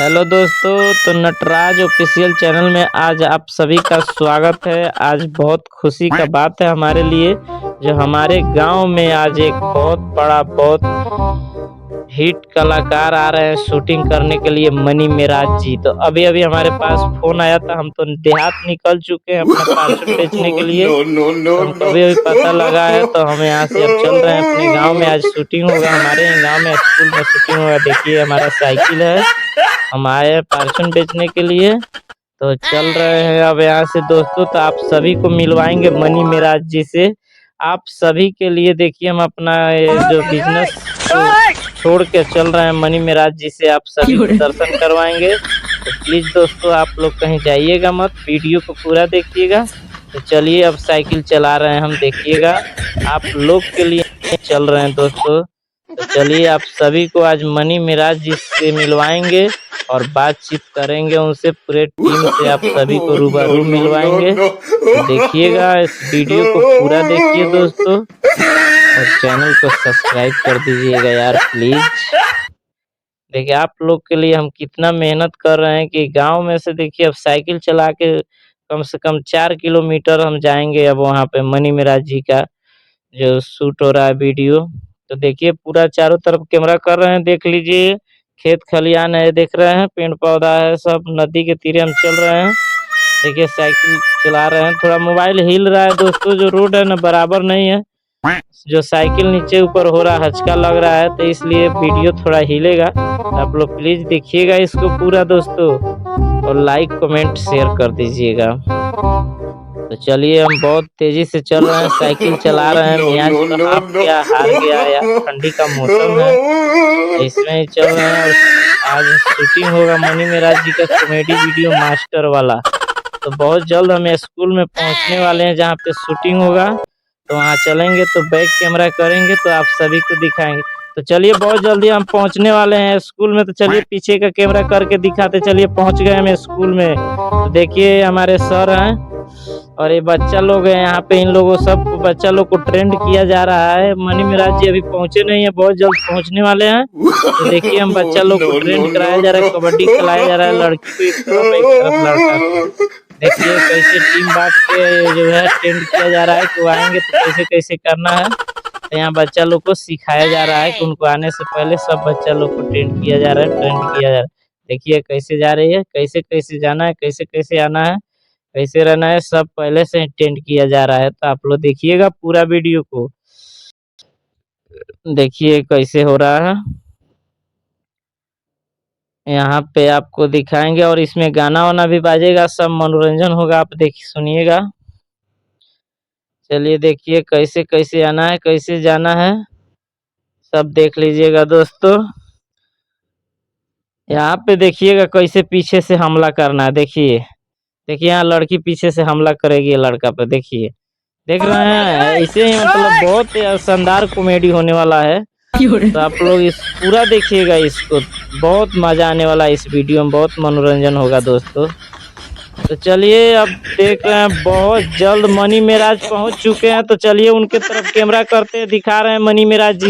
Hello दोस्तों, तो Nataraj official channel में आज आप सभी का स्वागत है। आज बहुत खुशी का बात है हमारे लिए, जो हमारे गांव में आज एक बहुत हिट कलाकार आ रहे हैं शूटिंग करने के लिए, मनी मेराज जी। तो अभी अभी हमारे पास फोन आया था, हम तो देहात निकल चुके हैं अपना पार्सल बेचने के लिए। तो हमको अभी अभी पता लगा है, तो हम यहाँ से अब चल रहे हैं अपने गांव में। आज शूटिंग होगा हमारे गांव में, स्कूल में शूटिंग होगा। देखिए हमारा साइकिल है, हम आए हैं पार्सल बेचने के लिए, तो चल रहे हैं अब यहाँ से दोस्तों। तो आप सभी को मिलवाएंगे मनी मेराज जी से। आप सभी के लिए देखिए हम अपना ये जो बिजनेस को छोड़ के चल रहे हैं मनी मेराज जी से, आप सभी को दर्शन करवाएंगे। तो प्लीज दोस्तों आप लोग कहीं जाइएगा मत, वीडियो को पूरा देखिएगा। तो चलिए अब साइकिल चला रहे हैं हम, देखिएगा आप लोग के लिए चल रहे हैं दोस्तों। तो चलिए आप सभी को आज मनी मेराज जी से मिलवाएंगे और बातचीत करेंगे उनसे, पूरे टीम से आप सभी को रूबरू मिलवाएंगे। तो देखिएगा इस वीडियो को पूरा देखिए दोस्तों, और चैनल को सब्सक्राइब कर दीजिएगा यार प्लीज। देखिए आप लोग के लिए हम कितना मेहनत कर रहे हैं कि गांव में से देखिए अब साइकिल चला के कम से कम 4 किलोमीटर हम जाएंगे अब वहाँ पे मनी मेराज जी का जो शूट हो रहा है वीडियो। तो देखिए पूरा चारों तरफ कैमरा कर रहे हैं, देख लीजिए खेत खलियान है, देख रहे हैं पेड़ पौधा है, सब नदी के तीरे हम चल रहे हैं। देखिए साइकिल चला रहे हैं, थोड़ा मोबाइल हिल रहा है दोस्तों, जो रोड है ना बराबर नहीं है, जो साइकिल नीचे ऊपर हो रहा है, हचका लग रहा है, तो इसलिए वीडियो थोड़ा हिलेगा। आप लोग प्लीज देखिएगा इसको पूरा दोस्तों, और लाइक कमेंट शेयर कर दीजिएगा। तो चलिए हम बहुत तेजी से चल रहे हैं, साइकिल चला रहे हैं। मियाज तो हाफ गया, हार गया यार, ठंडी का मौसम है, इसमें ही चल रहे हैं। और आज शूटिंग होगा मनी मेराज जी का कॉमेडी वीडियो मास्टर वाला। तो बहुत जल्द हम स्कूल में पहुंचने वाले हैं जहां पे शूटिंग होगा, तो वहां चलेंगे तो बैक कैमरा करेंगे तो आप सभी को दिखाएंगे। तो चलिए बहुत जल्दी हम पहुंचने वाले हैं स्कूल में, तो चलिए पीछे का कैमरा करके दिखाते। चलिए पहुंच गए हम स्कूल में। तो देखिए हमारे सर हैं और ये बच्चा लोग हैं, यहाँ पे इन लोगों सब बच्चा लोग को ट्रेंड किया जा रहा है। मनी मेराज जी अभी पहुंचे नहीं है, बहुत जल्द पहुंचने वाले हैं। तो देखिए हम बच्चा लोग को ट्रेंड कराया जा रहा है, कबड्डी खिलाया जा रहा है, लड़की को एक तरफ लड़का को। देखिए कैसे टीम बांट के जो है ट्रेंड किया जा रहा है कि वो आएंगे तो कैसे कैसे करना है। तो यहाँ बच्चा लोग को सिखाया जा रहा है कि उनको आने से पहले सब बच्चा लोग को ट्रेंड किया जा रहा है, ट्रेंड किया जा रहा है। देखिए कैसे जा रही है, कैसे कैसे जाना है, कैसे कैसे आना है, कैसे रहना है, सब पहले से टेंड किया जा रहा है। तो आप लोग देखिएगा पूरा वीडियो को, देखिए कैसे हो रहा है, यहाँ पे आपको दिखाएंगे। और इसमें गाना वाना भी बाजेगा, सब मनोरंजन होगा, आप देखिए सुनिएगा। चलिए देखिए कैसे कैसे आना है, कैसे जाना है, सब देख लीजिएगा दोस्तों। यहाँ पे देखिएगा कैसे पीछे से हमला करना है। देखिए देखिए यहाँ लड़की पीछे से हमला करेगी लड़का पे, देखिए देख रहे हैं। ऐसे ही मतलब बहुत शानदार कॉमेडी होने वाला है। तो आप लोग इस पूरा देखिएगा इसको, बहुत मजा आने वाला है इस वीडियो में, बहुत मनोरंजन होगा दोस्तों। तो चलिए अब देख रहे हैं बहुत जल्द मनी मेराज पहुंच चुके हैं, तो चलिए उनके तरफ कैमरा करते दिखा रहे हैं मनी मेराज जी।